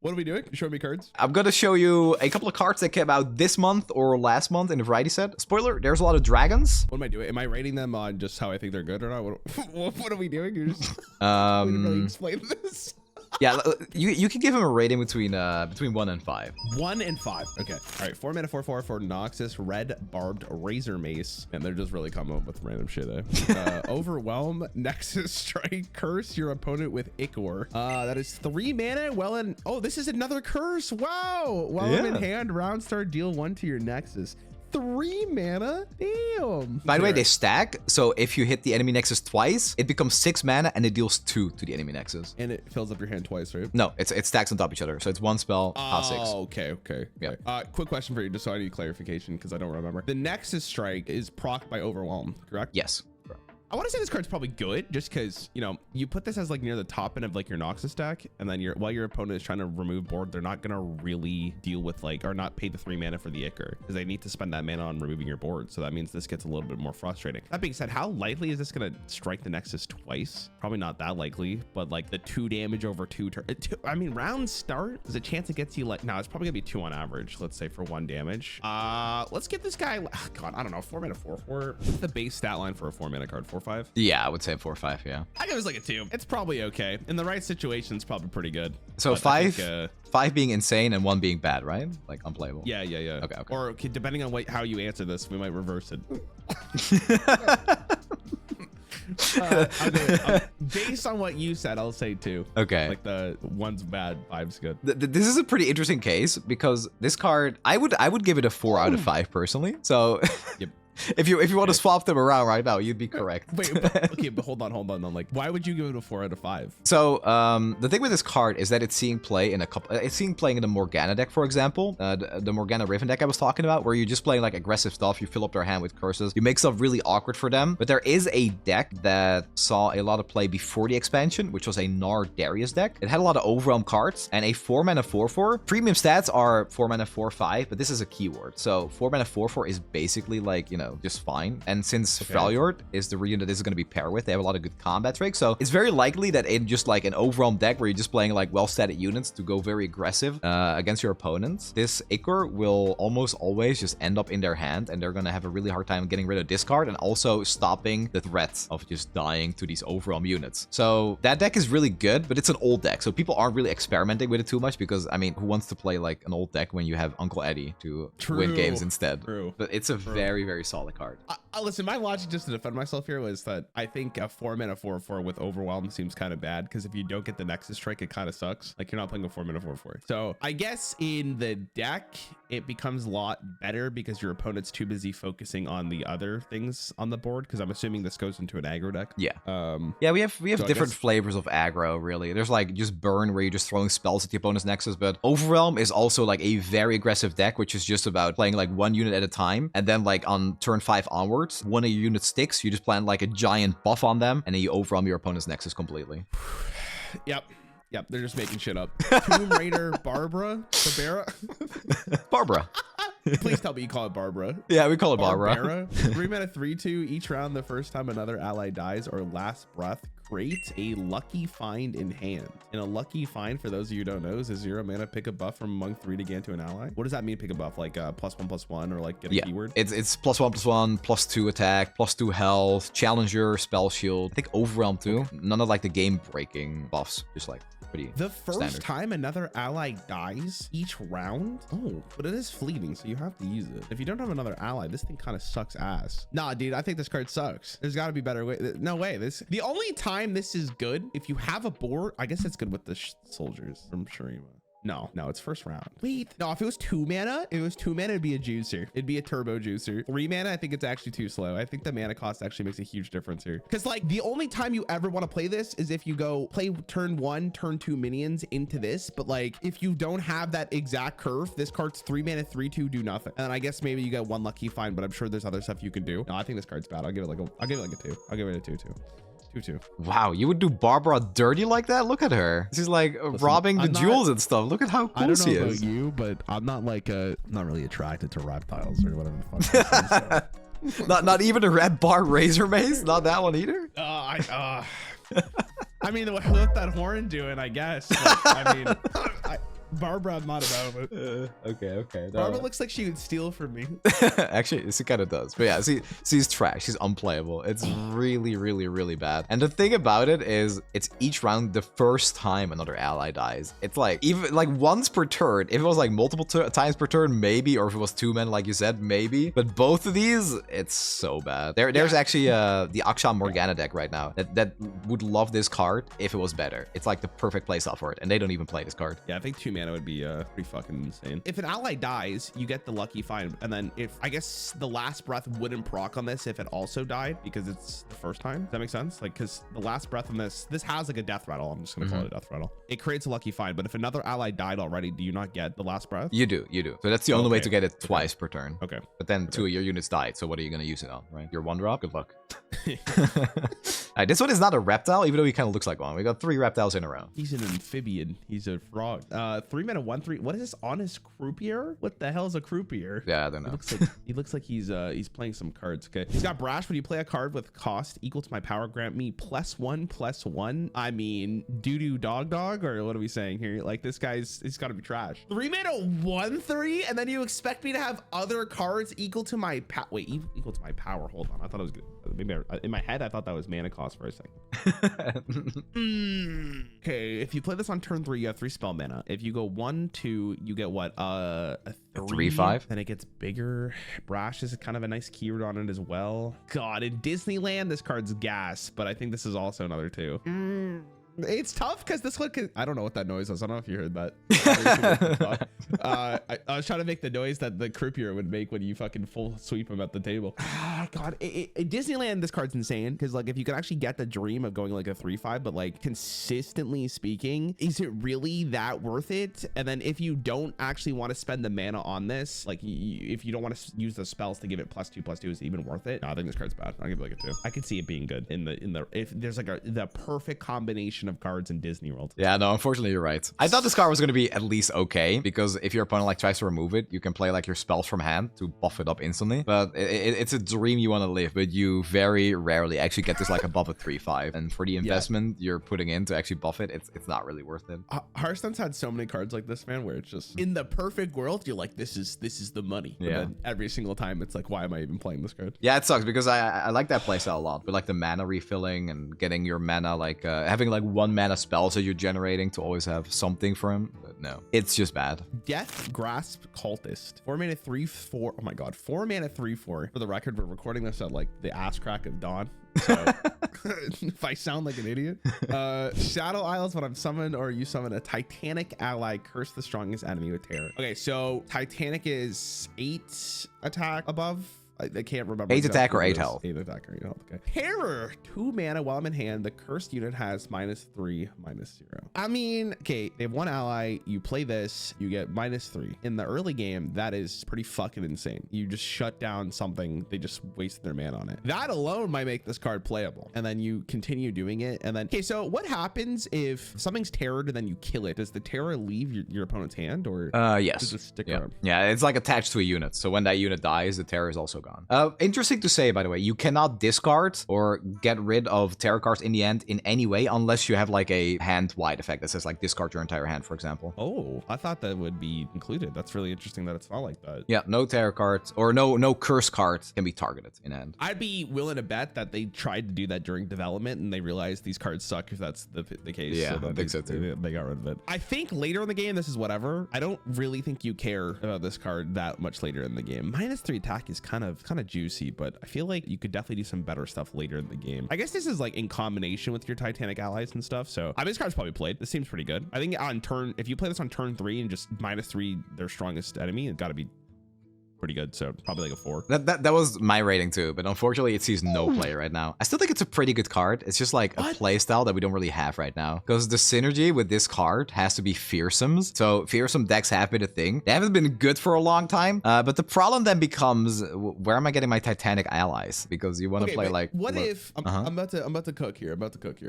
What are we doing? Show me cards. I'm gonna show you a couple of cards that came out this month or last month in the variety set. Spoiler, there's a lot of dragons. What am I doing? Am I rating them on just how I think they're good or not? What are we doing? You're just really explain this. Yeah, you can give him a rating between 1 and 5. 1 and 5. Okay. All right. 4 mana 4/4 for Noxus, red-barbed razormace, and they're just really coming up with random shit. Overwhelm, Nexus Strike, curse your opponent with Ichor. That is 3 mana. Oh, this is another curse. Wow. I'm in hand, round start, deal 1 to your Nexus. 3 mana? Damn. By the way, they stack. So if you hit the enemy nexus twice, it becomes 6 mana and it deals 2 to the enemy nexus. And it fills up your hand twice, right? No, it stacks on top of each other. So it's 1 spell, cost 6. Oh, okay. Yeah. Quick question for you, just so I need clarification because I don't remember. The Nexus Strike is procced by Overwhelm, correct? Yes. I want to say this card's probably good just because, you know, you put this as like near the top end of like your Noxus deck, and then while your opponent is trying to remove board, they're not going to really deal with like, or not pay the 3 mana for the Ichor because they need to spend that mana on removing your board. So that means this gets a little bit more frustrating. That being said, how likely is this going to strike the Nexus twice? Probably not that likely, but like the 2 damage over 2 turns. I mean, round start, there's a chance it gets you like, no, it's probably gonna be 2 on average, let's say, for 1 damage. Let's get this guy, God, I don't know, 4 mana 4/4. What's the base stat line for a 4 mana card? 4/5? Yeah, I would say 4 or 5, yeah. I give it like a 2. It's probably okay. In the right situation, it's probably pretty good. So 5 being insane and 1 being bad, right? Like unplayable. Yeah. Okay. Or depending on how you answer this, we might reverse it. Based on what you said, I'll say 2. Okay. Like the 1's bad, 5's good. This is a pretty interesting case because this card, I would give it a 4 out of 5 personally. So Yep. If you want to swap them around right now, you'd be correct. Wait, but hold on. Like, why would you give it a 4 out of 5? So the thing with this card is that it's seeing play in playing in the Morgana deck, for example, the Morgana Riven deck I was talking about, where you're just playing like aggressive stuff. You fill up their hand with curses. You make stuff really awkward for them. But there is a deck that saw a lot of play before the expansion, which was a Nar Darius deck. It had a lot of Overwhelm cards and a 4 mana 4/4. Premium stats are 4 mana 4/5, but this is a keyword. So 4 mana 4/4 is basically like, you know, just fine. And since Freljord is the region that this is going to be paired with, they have a lot of good combat tricks. So it's very likely that in just like an Overwhelm deck where you're just playing like well-statted units to go very aggressive against your opponents, this Ichor will almost always just end up in their hand, and they're going to have a really hard time getting rid of this card and also stopping the threat of just dying to these Overwhelm units. So that deck is really good, but it's an old deck. So people aren't really experimenting with it too much because, I mean, who wants to play like an old deck when you have Uncle Eddie to win games instead? But it's a very, very solid card. Listen, my logic just to defend myself here was that I think a 4 mana 4/4 with Overwhelm seems kind of bad because if you don't get the Nexus Strike, it kind of sucks. Like, you're not playing a 4 mana 4/4. So I guess in the deck, it becomes a lot better because your opponent's too busy focusing on the other things on the board, because I'm assuming this goes into an aggro deck. Yeah. Yeah, we have so different flavors of aggro, really. There's like just Burn, where you're just throwing spells at the opponent's Nexus, but Overwhelm is also like a very aggressive deck, which is just about playing like 1 unit at a time, and then like on turn 5 onwards, one of your units sticks, you just plant like a giant buff on them, and then you overwhelm your opponent's Nexus completely. Yep, they're just making shit up. Tomb Raider Barbara? Barbara. Please tell me you call it Barbara. Yeah, we call it Barbara. 3 mana 3/2. Each round, the first time another ally dies or last breath, create a lucky find in hand. And a lucky find, for those of you who don't know, is a 0 mana pick a buff from among 3 to gain to an ally. What does that mean, pick a buff? Like +1/+1, or like get a keyword? It's +1/+1, +2 attack, +2 health, challenger, spell shield. I think Overwhelm too. None of like the game breaking buffs, just like pretty the first standard. time another ally dies each round. Oh, but it is fleeting, so you have to use it. If you don't have another ally, this thing kind of sucks ass. Nah, dude, I think this card sucks. There's got to be better way. No way. The only time this is good, if you have a board, I guess it's good with the soldiers from Shurima. No, it's first round. Wait, no, if it was 2 mana, it'd be a juicer. It'd be a turbo juicer. 3 mana, I think it's actually too slow. I think the mana cost actually makes a huge difference here. Because like the only time you ever want to play this is if you go play turn 1, turn 2 minions into this. But like if you don't have that exact curve, this card's 3 mana 3/2 do nothing. And I guess maybe you get 1 lucky find, but I'm sure there's other stuff you can do. No, I think this card's bad. I'll give it like a 2. I'll give it a 2 too. 2/2. Wow, you would do Barbara dirty like that? Look at her. She's like robbing the jewels and stuff. Look at how cool she is. I don't know about you, but I'm not like not really attracted to reptiles or whatever the fuck. Not even a red-barbed razormace? Not that one either? I mean, what's that horn doing, I guess. Like, I mean, Barbara, I'm not about it. Okay. Barbara looks like she would steal from me. Actually, she kind of does. But yeah, she's trash. She's unplayable. It's really bad. And the thing about it is, it's each round the first time another ally dies. It's like, even like once per turn. If it was like multiple times per turn, maybe. Or if it was 2 men, like you said, maybe. But both of these, it's so bad. There's actually the Akshan Morgana deck right now that would love this card if it was better. It's like the perfect playstyle for it, and they don't even play this card. Yeah, I think 2 mana would be pretty fucking insane. If an ally dies, you get the lucky find, and then if I guess the last breath wouldn't proc on this if it also died because it's the first time. Does that make sense? Like, because the last breath on this has like a death rattle. I'm just gonna call it a death rattle. It creates a lucky find, but if another ally died already, do you not get the last breath? You do. So that's the only way to get it twice per turn. Okay. But then 2 of your units died, so what are you gonna use it on, right? Your 1-drop? Good luck. Alright, this one is not a reptile, even though he kind of looks like one. We got 3 reptiles in a row. He's an amphibian. He's a frog. 3 mana, 1/3. What is this on his croupier? What the hell is a croupier? Yeah, I don't know. He looks like he's playing some cards. Okay. He's got brash. When you play a card with cost equal to my power, grant me +1/+1. I mean, doo-doo dog, or what are we saying here? Like, this he's got to be trash. 3 mana, 1/3, and then you expect me to have other cards equal to my equal to my power. Hold on. I thought it was good. Maybe in my head, I thought that was mana cost for a second. Okay, if you play this on turn 3, you have 3 spell mana. If you go 1, 2, you get what? A 3/5. Then it gets bigger. Brash is kind of a nice keyword on it as well. God, in Disneyland, this card's gas, but I think this is also another 2. It's tough because this one I don't know what that noise was. I don't know if you heard that. I was trying to make the noise that the croupier would make when you fucking full sweep him at the table. God, in Disneyland, this card's insane because like if you can actually get the dream of going like a 3/5, but like consistently speaking, is it really that worth it? And then if you don't actually want to spend the mana on this, like if you don't want to use the spells to give it +2/+2, is it even worth it? No, I think this card's bad. I'll give it like a 2. I could see it being good in the if there's like the perfect combination of cards in Disney World. Yeah, no, unfortunately you're right. I thought this card was going to be at least okay, because if your opponent like tries to remove it, you can play like your spells from hand to buff it up instantly. But it's a dream you want to live, but you very rarely actually get this like above a 3/5. And for the investment you're putting in to actually buff it, it's not really worth it. Hearthstone's had so many cards like this, man, where it's just in the perfect world, you're like, this is the money. Yeah. And then every single time it's like, why am I even playing this card? Yeah, it sucks because I like that playstyle a lot, but like the mana refilling and getting your mana, like having like 1 mana spells that you're generating to always have something for him. But no, it's just bad. Deathgrasp cultist. 4 mana 3/4. Oh my god, 4 mana 3/4. For the record, we're recording this at like the ass crack of dawn. So if I sound like an idiot. Shadow Isles, when I'm summoned or you summon a Titanic ally, curse the strongest enemy with terror. Okay, so Titanic is 8 attack above. I can't remember. 8 attack or 8 health. 8 attack or 8 health. Okay. Terror. 2 mana while I'm in hand. The cursed unit has -3/-0. I mean, okay, they have 1 ally. You play this, you get -3. In the early game, that is pretty fucking insane. You just shut down something. They just wasted their mana on it. That alone might make this card playable. And then you continue doing it. And then, okay, so what happens if something's terrored and then you kill it? Does the terror leave your opponent's hand, or yes. does it stick around? Yeah, it's like attached to a unit. So when that unit dies, the terror is also gone. Interesting to say, by the way, you cannot discard or get rid of terror cards in the end in any way unless you have like a hand-wide effect that says like discard your entire hand, for example. Oh, I thought that would be included. That's really interesting that it's not like that. Yeah, no terror cards or no curse cards can be targeted in hand. I'd be willing to bet that they tried to do that during development and they realized these cards suck if that's the case. Yeah, I think so too. They got rid of it. I think later in the game, this is whatever. I don't really think you care about this card that much later in the game. -3 attack is kind of juicy, but I feel like you could definitely do some better stuff later in the game. I guess this is like in combination with your Titanic allies and stuff. So I mean, this card's probably played. This seems pretty good. I think on turn, if you play this on turn 3 and just -3 their strongest enemy, it's got to be pretty good. So probably like a 4. That was my rating too, but unfortunately it sees no play right now. I still think it's a pretty good card. It's just like a play style that we don't really have right now, because the synergy with this card has to be fearsomes. So fearsome decks have been a thing. They haven't been good for a long time, but the problem then becomes, where am I getting my Titanic allies? Because you want to play like, what if I'm about to cook here.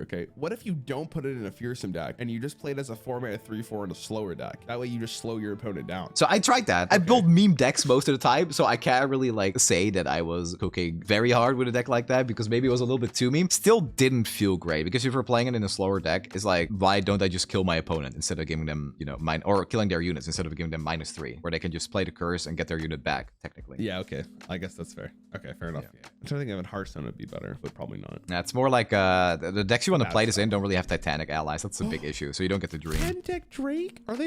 Okay, what if you don't put it in a fearsome deck and you just play it as a 4 mana 3/4 in a slower deck? That way you just slow your opponent down. So I tried that. I built meme decks most of the time, so I can't really like say that I was cooking very hard with a deck like that because maybe it was a little bit too meme. Still didn't feel great because if you're playing it in a slower deck, it's like, why don't I just kill my opponent instead of giving them, you know, or killing their units instead of giving them -3, where they can just play the curse and get their unit back, technically. Yeah, okay. I guess that's fair. Okay, fair enough. Yeah. I'm trying to think of Hearthstone would be better, but probably not. Yeah, it's more like the decks you want to play this in don't really have Titanic allies. That's a big issue, so you don't get the dream. Chemtech Drake? Are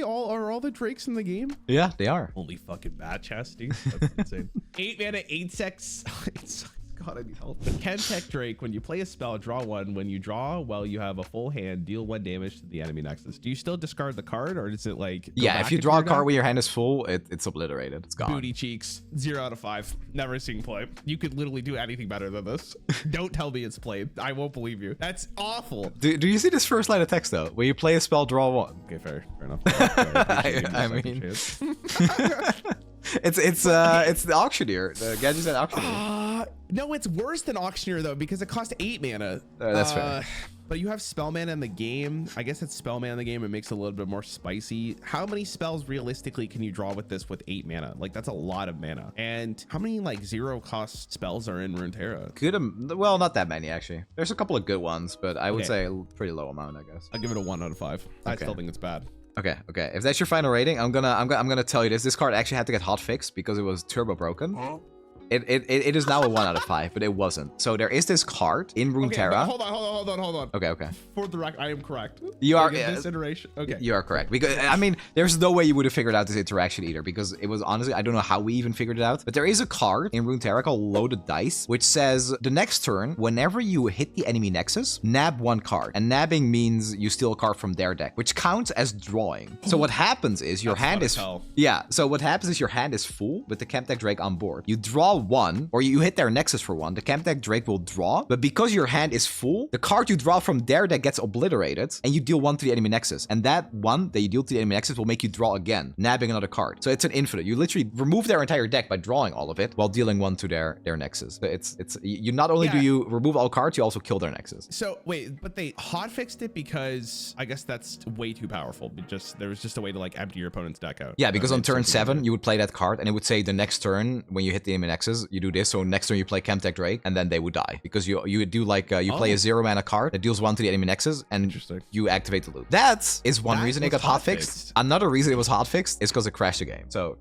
all the Drakes in the game? Yeah, they are. Holy fucking bad chest, dude. That's insane. 8 mana, 8 sex. God, I need help. The Chemtech Drake, when you play a spell, draw 1. When you draw, well, you have a full hand, deal 1 damage to the enemy nexus. Do you still discard the card, or does it like? Yeah, if you draw a card when your hand is full, it's obliterated. It's gone. Booty cheeks. 0 out of 5. Never seen play. You could literally do anything better than this. Don't tell me it's played. I won't believe you. That's awful. Do you see this first line of text though? When you play a spell, draw 1. Okay, fair enough. I mean, it's the auctioneer. The gadget's an auctioneer. No, it's worse than auctioneer though because it costs 8 mana. That's fair. But you have spell mana in the game. I guess it's spell mana in the game. It makes it a little bit more spicy. How many spells realistically can you draw with this with 8 mana? Like that's a lot of mana. And how many like 0 cost spells are in Runeterra? Good, well, not that many actually. There's a couple of good ones, but I would say a pretty low amount, I guess. I'll give it a 1 out of 5. I still think it's bad. Okay. If that's your final rating, I'm gonna tell you this. This card actually had to get hot fixed because it was turbo broken. It is now a 1 out of 5, but it wasn't. So there is this card in Runeterra. Okay, hold on. Okay. For the record, I am correct. You are. This iteration. Okay. You are correct. Because I mean, there's no way you would have figured out this interaction either, because it was honestly, I don't know how we even figured it out. But there is a card in Runeterra called Loaded Dice, which says the next turn, whenever you hit the enemy nexus, nab 1 card. And nabbing means you steal a card from their deck, which counts as drawing. So what happens is your hand is So what happens is your hand is full with the Chemtech Drake on board. You draw 1, or you hit their nexus for 1, the Chemtech Drake will draw, but because your hand is full, the card you draw from their deck gets obliterated, and you deal 1 to the enemy nexus. And that 1 that you deal to the enemy nexus will make you draw again, nabbing another card. So it's an infinite. You literally remove their entire deck by drawing all of it, while dealing 1 to their nexus. So it's you not only do you remove all cards, you also kill their nexus. So wait, but they hotfixed it because I guess that's way too powerful. There was just a way to like empty your opponent's deck out. Yeah, because on turn 7, you would play that card, and it would say the next turn, when you hit the enemy nexus, you do this. So next turn you play Chemtech Drake, and then they would die because you do like you play a 0 mana card that deals 1 to the enemy nexus, and you activate the loop. That is one reason it got hotfixed. Another reason it was hotfixed is because it crashed the game. So.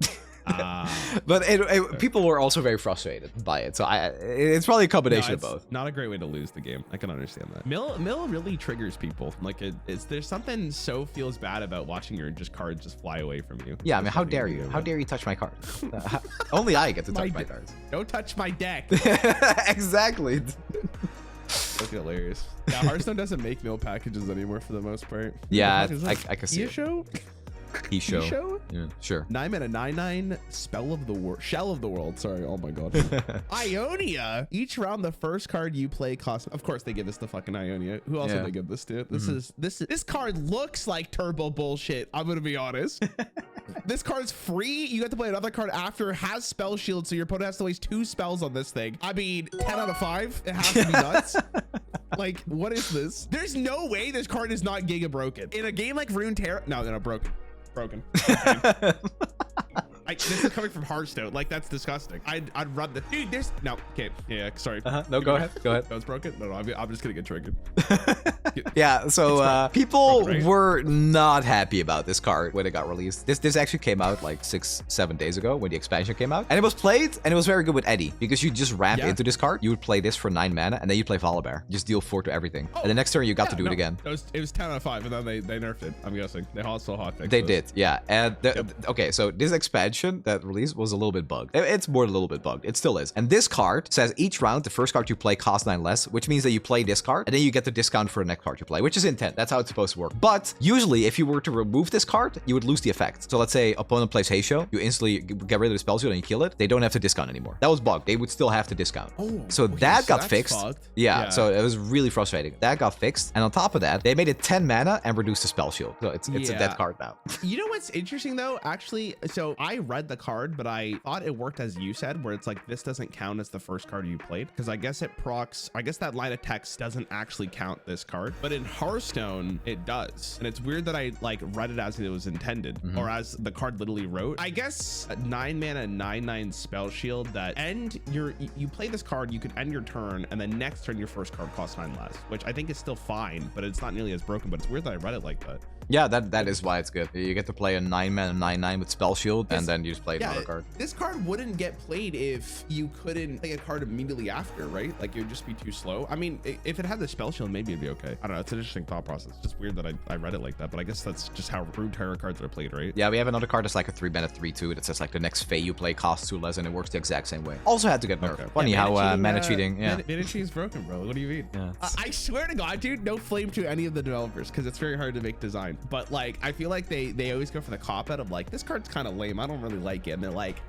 But people were also very frustrated by it, so it's probably a combination of both. Not a great way to lose the game. I can understand that. Mill really triggers people. Like there's something so feels bad about watching your cards just fly away from you. Yeah, I mean, how dare you? How dare you touch my card? Only I get to touch my cards. Don't touch my deck. Exactly. That's hilarious. Yeah, Hearthstone doesn't make mill packages anymore for the most part. Yeah, I can see Heisho? Heisho? Yeah, sure. 9 mana, 9/9 Shell of the World. Sorry. Oh my god. Ionia. Each round, the first card you play costs. Of course, they give us the fucking Ionia. Who else would they give this to? This card looks like turbo bullshit. I'm gonna be honest. This card's free. You have to play another card after. Has spell shield, so your opponent has to waste 2 spells on this thing. I mean, 10 out of 5. It has to be nuts. Like, what is this? There's no way this card is not giga broken in a game like Runeterra. No, broken. This is coming from Hearthstone. Like, that's disgusting. I'd run the dude. There's no. Okay. Yeah. Sorry. No. Go ahead. That was broken. No. I'm just gonna get triggered. Yeah. So people were not happy about this card when it got released. This actually came out like 6-7 days ago when the expansion came out, and it was played, and it was very good with Eddie because you just ramp into this card. You would play this for 9 mana, and then you play Volibear. Just deal 4 to everything, and the next turn you got to do it again. It was 10 out of 5, and then they nerfed it. I'm guessing they also hotfixed. They did. Yeah. And okay, so this expansion that release was a little bit bugged. It's more than a little bit bugged. It still is. And this card says each round, the first card you play costs 9 less, which means that you play this card, and then you get the discount for the next card you play, which is intent. That's how it's supposed to work. But usually, if you were to remove this card, you would lose the effect. So let's say opponent plays Heisho, you instantly get rid of the spell shield and you kill it. They don't have to discount anymore. That was bugged. They would still have to discount. So that got fixed. Yeah, so it was really frustrating. That got fixed. And on top of that, they made it 10 mana and reduced the spell shield. So it's a dead card now. You know what's interesting though? Actually, so I read the card, but I thought it worked as you said, where it's like, this doesn't count as the first card you played. Because I guess it procs, I guess that line of text doesn't actually count this card. But in Hearthstone, it does. And it's weird that I like read it as it was intended, or as the card literally wrote. I guess a 9 mana 9/9 spell shield that you play this card, you could end your turn, and then next turn your first card costs 9 less, which I think is still fine, but it's not nearly as broken. But it's weird that I read it like that. Yeah, that is why it's good. You get to play a 9 mana 9/9 with spell shield, and then you just play another card. This card wouldn't get played if you couldn't play a card immediately after, right? Like, it would just be too slow. I mean, if it had the spell shield, maybe it'd be okay. I don't know. It's an interesting thought process. It's just weird that I read it like that, but I guess that's just how Runeterra cards are played, right? Yeah, we have another card that's like a 3 mana 3/2 that says like the next Fae you play costs 2 less, and it works the exact same way. Also had to get nerfed. Funny how mana cheating. Yeah, mana cheating is broken, bro. What do you mean? Yeah, I swear to God, dude, no flame to any of the developers, because it's very hard to make design. But like, I feel like they always go for the cop out of like, this card's kind of lame, I don't really like it, and they're like,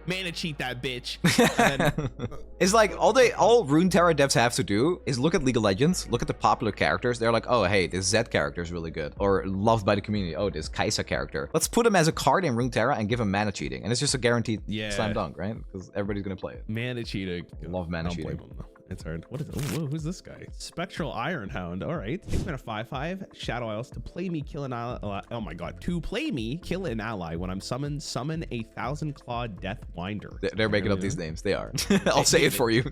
mana cheat that bitch. It's like all Runeterra devs have to do is look at League of Legends, look at the popular characters. They're like, oh hey, this Zed character is really good, or loved by the community. Oh, this Kai'Sa character, let's put him as a card in Runeterra and give him mana cheating, and it's just a guaranteed slam dunk, right? Because everybody's gonna play it. Mana cheating. Love mana cheating. It's hard. What is it? Oh, whoa, who's this guy? Spectral Ironhound. All right. 6 mana 5/5. Shadow Isles. To play me, kill an ally. Oh my God. To play me, kill an ally. When I'm summoned, summon a 1,000-claw Deathwinder. They're making up these names. They are. I'll say it for you.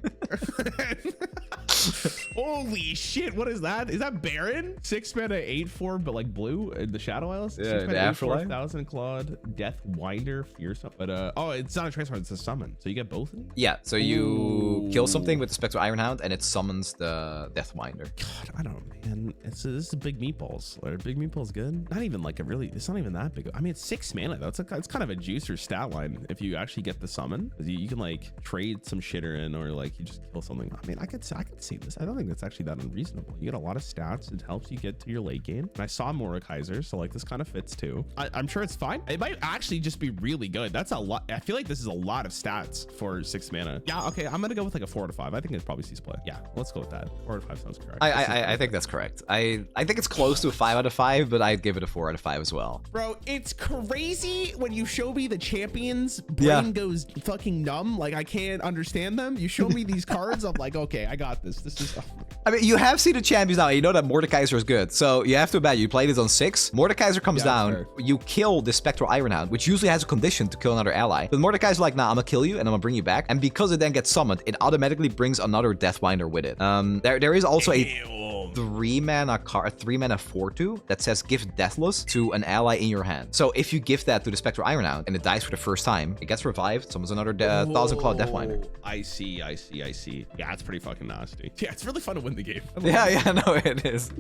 Holy shit. What is that? Is that Baron? 6 mana 8/4, but like blue in the Shadow Isles? Yeah, 6 mana the afterlife. 1,000-clawed Deathwinder. Fearsome. But oh, it's not a transfer. It's a summon. So you get both of them? Yeah. So you kill something with the Spectral Ironhound, and it summons the Deathwinder. God, I don't know, man. This is big meatballs. Are big meatballs good? Not even like it's not even that big. I mean, it's 6 mana though. It's kind of a juicer stat line if you actually get the summon. You can like trade some shitter in, or like you just kill something. I mean, I could see this. I don't think that's actually that unreasonable. You get a lot of stats. It helps you get to your late game. And I saw Mordekaiser, so like this kind of fits too. I'm sure it's fine. It might actually just be really good. That's a lot. I feel like this is a lot of stats for 6 mana. Yeah, okay. I'm gonna go with like a 4 to 5. I think it's probably sees play. Yeah, let's go with that. 4 to 5 sounds correct. I think that's correct. I think it's close to a 5 out of 5, but I'd give it a 4 out of 5 as well. Bro, it's crazy when you show me the champions, brain goes fucking numb. Like, I can't understand them. You show me these cards, I'm like, okay, I got this. This is... I mean, you have seen the champions now. You know that Mordekaiser is good. So you have to imagine, you play this on 6. Mordekaiser comes down. You kill the Spectral Ironhound, which usually has a condition to kill another ally. But Mordekaiser's like, nah, I'm gonna kill you and I'm gonna bring you back. And because it then gets summoned, it automatically brings another Deathwinder with it. There is also a 3 mana card, 3 mana 4/2 that says give Deathless to an ally in your hand. So if you give that to the Spectral Ironhound and it dies for the first time, it gets revived, summons another 1,000-claw Deathwinder. I see. Yeah, it's pretty fucking nasty. Yeah, it's really fun to win the game. Yeah, no, it is.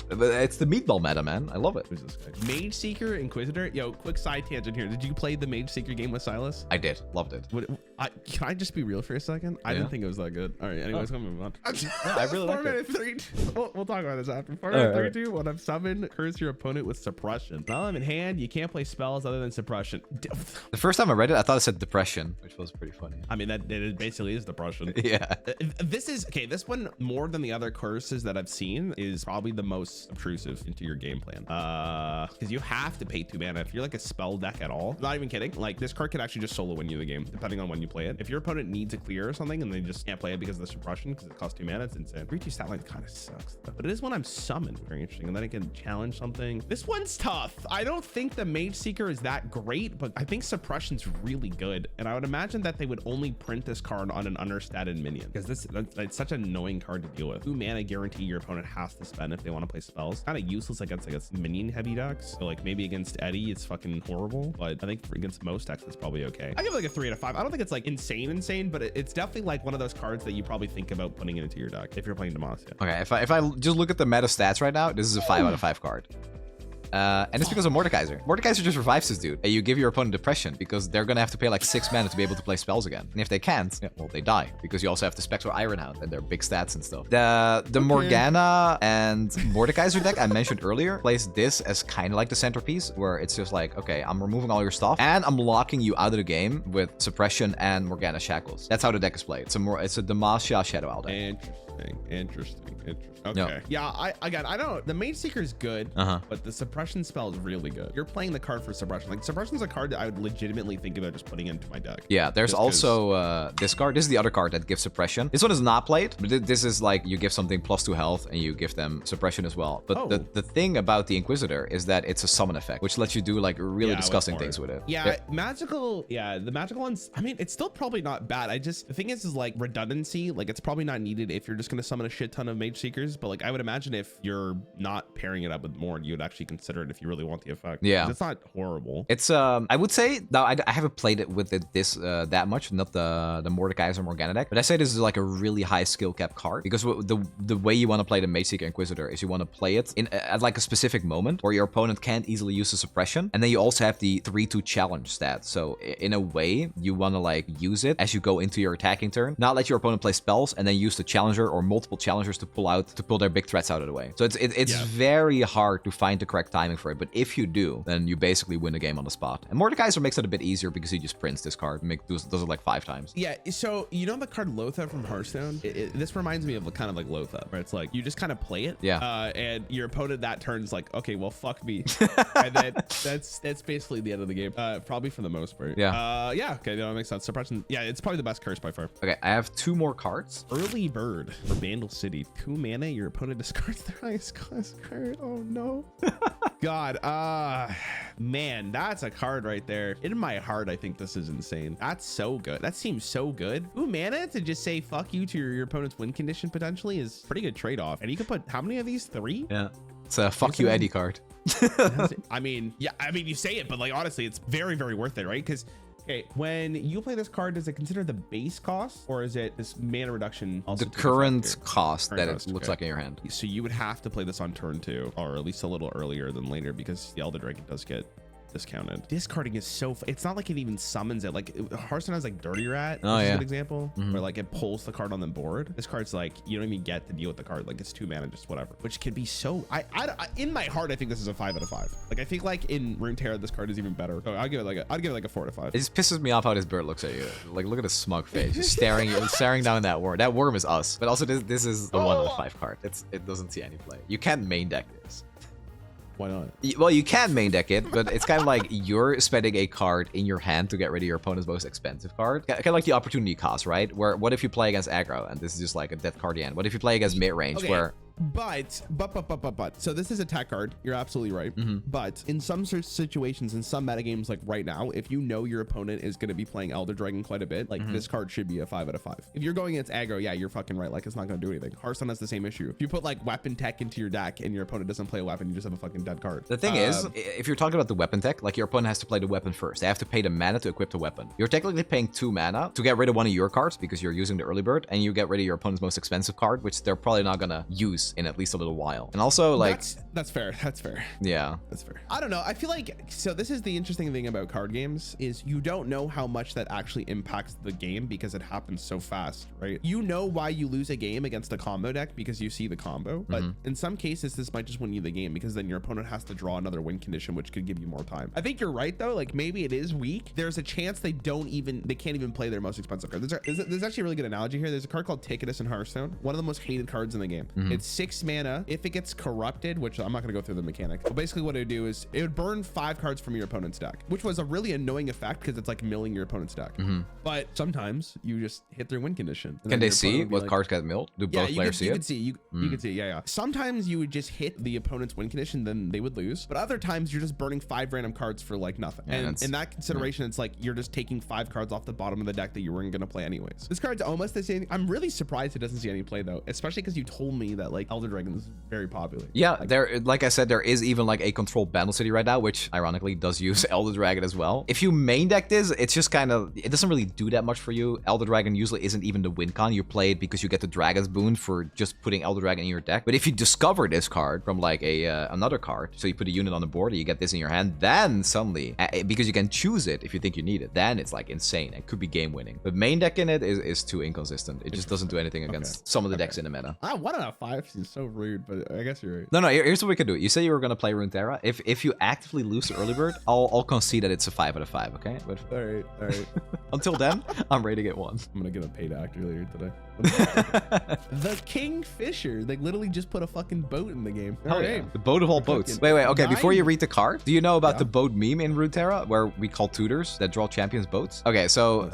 But it's the meatball meta, man. I love it. Who's this guy? Mageseeker, Inquisitor. Yo, quick side tangent here. Did you play the Mageseeker game with Silas? I did. Loved it. Can I just be real for a second? I didn't think it was that good. All right, anyways, I'm moving on. I really like it. We'll talk about this after. 4 minute 3/2. When I'm summoned, curse your opponent with suppression. Now I'm in hand. You can't play spells other than suppression. The first time I read it, I thought it said depression, which was pretty funny. I mean, it basically is depression. Yeah. This is okay. This one, more than the other curses that I've seen, is probably the most obtrusive into your game plan. Because you have to pay 2 mana if you're like a spell deck at all. Not even kidding. Like, this card could actually just solo win you the game, depending on when you play it. If your opponent needs a clear or something and they just can't play it because of the suppression, because it costs 2 mana, it's insane. 3/2 stat line kind of sucks though. But it is when I'm summoned. Very interesting. And then I can challenge something. This one's tough. I don't think the Mageseeker is that great, but I think suppression's really good. And I would imagine that they would only print this card on an understated minion, because it's such an annoying card to deal with. 2 mana guarantee your opponent has to spend if they want to play spells. Kind of useless against, I guess, minion heavy decks. So like maybe against Eddie, it's fucking horrible, but I think against most decks, it's probably okay. I give it like a 3 out of 5. I don't think it's like insane, but it's definitely like one of those cards that you probably think about putting it into your deck if you're playing Demacia. Okay, if I just look at the meta stats right now, this is a 5 out of 5 card. And it's because of Mordekaiser. Mordekaiser just revives this dude. And you give your opponent depression because they're gonna have to pay like 6 mana to be able to play spells again. And if they can't, well, they die, because you also have the Spectral Ironhound and their big stats and stuff. The Morgana and Mordekaiser deck I mentioned earlier plays this as kind of like the centerpiece, where it's just like, okay, I'm removing all your stuff and I'm locking you out of the game with suppression and Morgana shackles. That's how the deck is played. It's a Demacia Shadow Isle deck. Interesting. Okay. Yeah, I don't know. The Mageseeker is good, but the suppression suppression spell is really good. You're playing the card for suppression. Like suppression's a card that I would legitimately think about just putting into my deck. Yeah, there's also this card. This is the other card that gives suppression. This one is not played, but this is like you give something +2 health and you give them suppression as well. But the thing about the Inquisitor is that it's a summon effect, which lets you do like really disgusting things with it. Yeah, magical. Yeah, the magical ones. I mean, it's still probably not bad. The thing is like redundancy. Like it's probably not needed if you're just gonna summon a shit ton of Mageseekers. But like I would imagine if you're not pairing it up with more, you would actually consider it if you really want the effect. Yeah, it's not horrible. It's I would say now I haven't played it with that much, not the Mordekaiser Morgana deck, but I say this is like a really high skill cap card because the way you want to play the Mageseeker Inquisitor is you want to play it at like a specific moment where your opponent can't easily use the suppression, and then you also have the 3/2 challenge stat. So in a way, you want to like use it as you go into your attacking turn, not let your opponent play spells and then use the challenger or multiple challengers to pull their big threats out of the way. So it's very hard to find the correct timing for it, but if you do, then you basically win the game on the spot. And Mordekaiser makes it a bit easier because he just prints this card, does it like 5 times. Yeah, so you know the card Lothar from Hearthstone? This reminds me of kind of like Lothar, where it's like you just kind of play it, and your opponent that turn's like, okay, well fuck me, and then that's basically the end of the game, probably for the most part. Okay, that makes sense. Suppression, yeah, it's probably the best curse by far. Okay, I have 2 more cards. Early Bird for Vandal City, 2 mana, your opponent discards their highest cost card. Oh no. God, man, that's a card right there. In my heart, I think this is insane. That's so good. That seems so good. 2 mana to just say fuck you to your opponent's win condition potentially is pretty good trade-off. And you can put how many of these? 3? Yeah, it's a fuck you Eddie card. I mean, yeah, I mean, you say it, but like honestly, it's very, very worth it, right? Because okay, when you play this card, does it consider the base cost or is it this mana reduction? Also the current cost that it looks like in your hand. So you would have to play this on turn 2, or at least a little earlier than later, because the Elder Dragon does get discounted. Discarding is so it's not like it even summons it. Like Hearthstone has like Dirty Rat, which is a good example, where like it pulls the card on the board. This card's like you don't even get to deal with the card. Like it's 2 mana, just whatever, which can be so I in my heart I think this is a 5 out of 5. Like I think like in Runeterra this card is even better. So I'd give it like a 4 out of 5. It just pisses me off how this bird looks at you. Like look at his smug face, just staring down that worm. That worm is us. But also this is a 1 out of 5 card. It doesn't see any play. You can't main deck this. Why not? Well, you can main deck it, but it's kind of like you're spending a card in your hand to get rid of your opponent's most expensive card. Kind of like the opportunity cost, right? Where what if you play against aggro and this is just like a dead card at the end? What if you play against mid range where But so this is a tech card. You're absolutely right. But in some situations, in some metagames, like right now, if you know your opponent is going to be playing Elder Dragon quite a bit, like this card should be a 5 out of 5. If you're going against aggro, yeah, you're fucking right. Like it's not going to do anything. Hearthstone has the same issue. If you put like weapon tech into your deck and your opponent doesn't play a weapon, you just have a fucking dead card. The thing is, if you're talking about the weapon tech, like your opponent has to play the weapon first. They have to pay the mana to equip the weapon. You're technically paying 2 mana to get rid of one of your cards because you're using the early bird, and you get rid of your opponent's most expensive card, which they're probably not going to use in at least a little while. And also like that's fair. Yeah, that's fair. I don't know, I feel like, so this is the interesting thing about card games is you don't know how much that actually impacts the game because it happens so fast, right? You know why you lose a game against a combo deck because you see the combo, but in some cases this might just win you the game because then your opponent has to draw another win condition, which could give you more time. I think you're right though, like maybe it is weak. There's a chance they can't even play their most expensive card. There's actually a really good analogy here. There's a card called Ticketus in Hearthstone, one of the most hated cards in the game. It's 6 mana. If it gets corrupted, which I'm not going to go through the mechanic, but basically what it would do is it would burn 5 cards from your opponent's deck, which was a really annoying effect because it's like milling your opponent's deck. But sometimes you just hit their win condition. Can they see what cards get milled? Do both players see it? You can see, yeah. Sometimes you would just hit the opponent's win condition, then they would lose. But other times you're just burning 5 random cards for like nothing. And in that consideration, it's like you're just taking 5 cards off the bottom of the deck that you weren't going to play anyways. This card's almost the same. I'm really surprised it doesn't see any play though, especially because you told me that like Elder Dragon is very popular. Yeah, like I said, there is even like a controlled Battle City right now, which ironically does use Elder Dragon as well. If you main deck this, it's just kind of, it doesn't really do that much for you. Elder Dragon usually isn't even the win con. You play it because you get the Dragon's Boon for just putting Elder Dragon in your deck. But if you discover this card from like another card, so you put a unit on the board and you get this in your hand, then suddenly, because you can choose it if you think you need it, then it's like insane. It could be game winning. But main deck in it is too inconsistent. It just doesn't do anything against some of the decks in the meta. 1 out of 5 seems so rude, but I guess you're right. No, here's what we can do. You say you were going to play Runeterra. If you actively lose the early bird, I'll concede that it's a 5 out of 5, okay? But all right. until then, I'm ready to get 1. I'm going to get a paid actor later today. The Kingfisher. They literally just put a fucking boat in the game. Oh, yeah. The boat of all boats. Wait, okay. Before you read the card, do you know about the boat meme in Runeterra where we call tutors that draw champions boats? Okay, so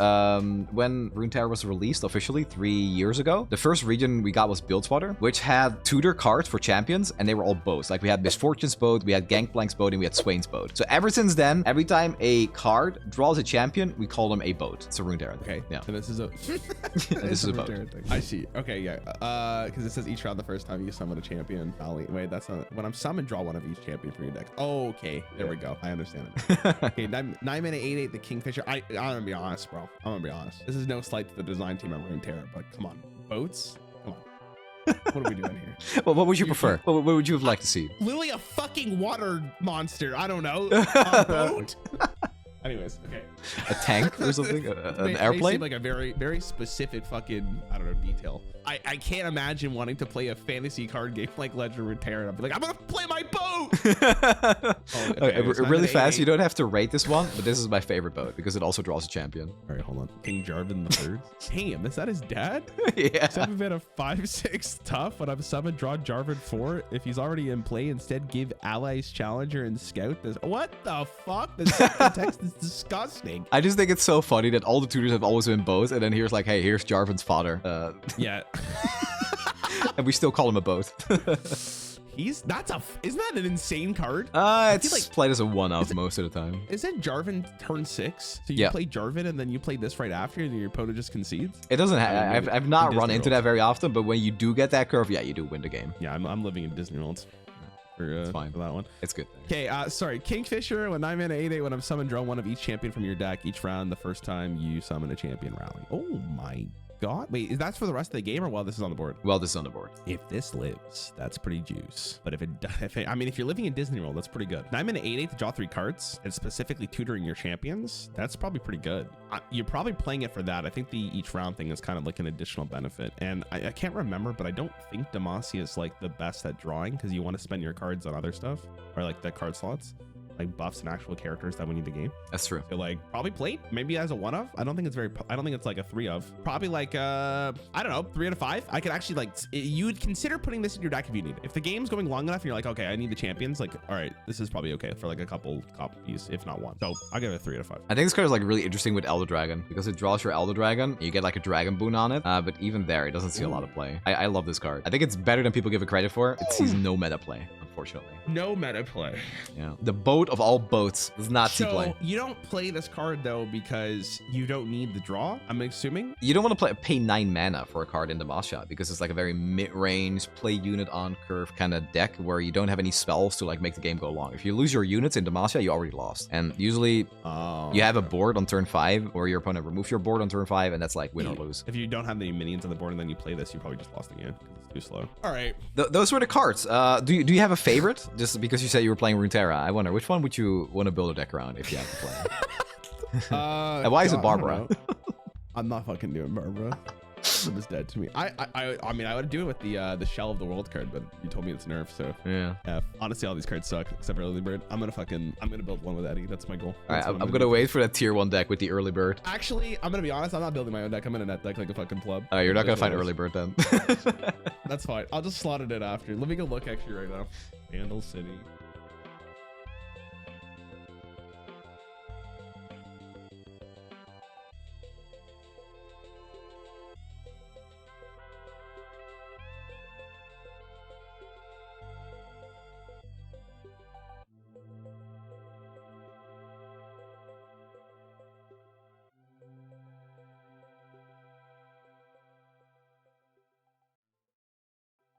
when Runeterra was released officially 3 years ago, the first region we got was Buildswater, which had tutor cards for champions, and they were all boats. Like we had Misfortune's boat, we had Gangplank's boat, and we had Swain's boat. So ever since then, every time a card draws a champion, we call them a boat. It's a Runeterra. Okay. Yeah. So this is a this is a boat. I see. Okay, yeah. Because it says each round the first time you summon a champion. Wait, that's not when I'm summoned, draw one of each champion from your deck. Oh, okay. There we go. I understand it. Okay, 9 mana 8/8, the Kingfisher. I'm gonna be honest, bro. I'm gonna be honest. This is no slight to the design team at Runeterra, but come on. Boats? Come on. What are we doing here? Well, what would you prefer? What would you have liked to see? Literally a fucking water monster. I don't know. A boat? Anyways, okay. A tank or something? An airplane? They seem like a very, very specific fucking, I don't know, detail. I can't imagine wanting to play a fantasy card game like Legends of Runeterra and I'll be like, I'm gonna play my boat! Okay, really fast, you don't have to rate this one, but this is my favorite boat because it also draws a champion. All right, hold on. King Jarvan III. Damn, is that his dad? Yeah. 7 mana 5/6 tough. When I'm summoned, draw Jarvan 4. If he's already in play, instead give allies Challenger and Scout this. What the fuck? The second text is disgusting. I just think it's so funny that all the tutors have always been boats, and then here's like, hey, here's Jarvan's father. Yeah. And we still call him a boat. Isn't that an insane card? It's like played as a one-off most of the time. Isn't Jarvan turn 6? So you play Jarvan and then you play this right after and your opponent just concedes? It doesn't I've not run into that very often, but when you do get that curve, yeah, you do win the game. Yeah, I'm living in Disney World. It's fine for that one. It's good. Okay, sorry. Kingfisher, when 9 mana 8/8, when I'm summoned, draw one of each champion from your deck each round the first time you summon a champion rally. Oh my god. Wait, is that for the rest of the game or while this is on the board? Well, this is on the board. If this lives, that's pretty juice. But if you're living in Disney World, that's pretty good. 9 mana 8/8 to draw 3 cards and specifically tutoring your champions, that's probably pretty good. You're probably playing it for that. I think the each round thing is kind of like an additional benefit. And I can't remember, but I don't think Demacia is like the best at drawing because you want to spend your cards on other stuff or like the card slots. Like buffs and actual characters that win you the game. That's true. So like probably plate, maybe as a 1-of. I don't think it's like a 3-of. Probably like I don't know, 3 out of 5. I could actually you would consider putting this in your deck if you need it. If the game's going long enough and you're like, okay, I need the champions, like, all right, this is probably okay for like a couple copies, if not one. So I'll give it a 3 out of 5. I think this card is like really interesting with Elder Dragon because it draws your Elder Dragon. You get like a dragon boon on it, but even there, it doesn't see a lot of play. I love this card. I think it's better than people give it credit for. It sees no meta play, unfortunately. No meta play. Yeah. The boat of all boats does not see play. So you don't play this card though because you don't need the draw, I'm assuming? You don't want to pay 9 mana for a card in Demacia because it's like a very mid-range play unit on curve kind of deck where you don't have any spells to like make the game go long. If you lose your units in Demacia, you already lost. And usually you have a board on turn 5 or your opponent removes your board on turn 5 and that's like win or lose. If you don't have any minions on the board and then you play this, you probably just lost the game because it's too slow. All right. Those were the cards. Do you have a favorite? Just because you said you were playing Runeterra, I wonder which one would you want to build a deck around if you had to play? And why is it Barbara? I'm not fucking doing Barbara. It was dead to me. I mean, I would do it with the Shell of the World card, but you told me it's nerfed, so yeah. Honestly, all these cards suck except for Early Bird. I'm gonna build one with Eddie. That's my goal. All right, I'm gonna wait for that tier 1 deck with the Early Bird. Actually, I'm gonna be honest. I'm not building my own deck. I'm in a net deck like a fucking pleb. All right, you're not gonna find Early Bird then. That's fine. I'll just slot it in after. Let me go look actually right now. Vandal City.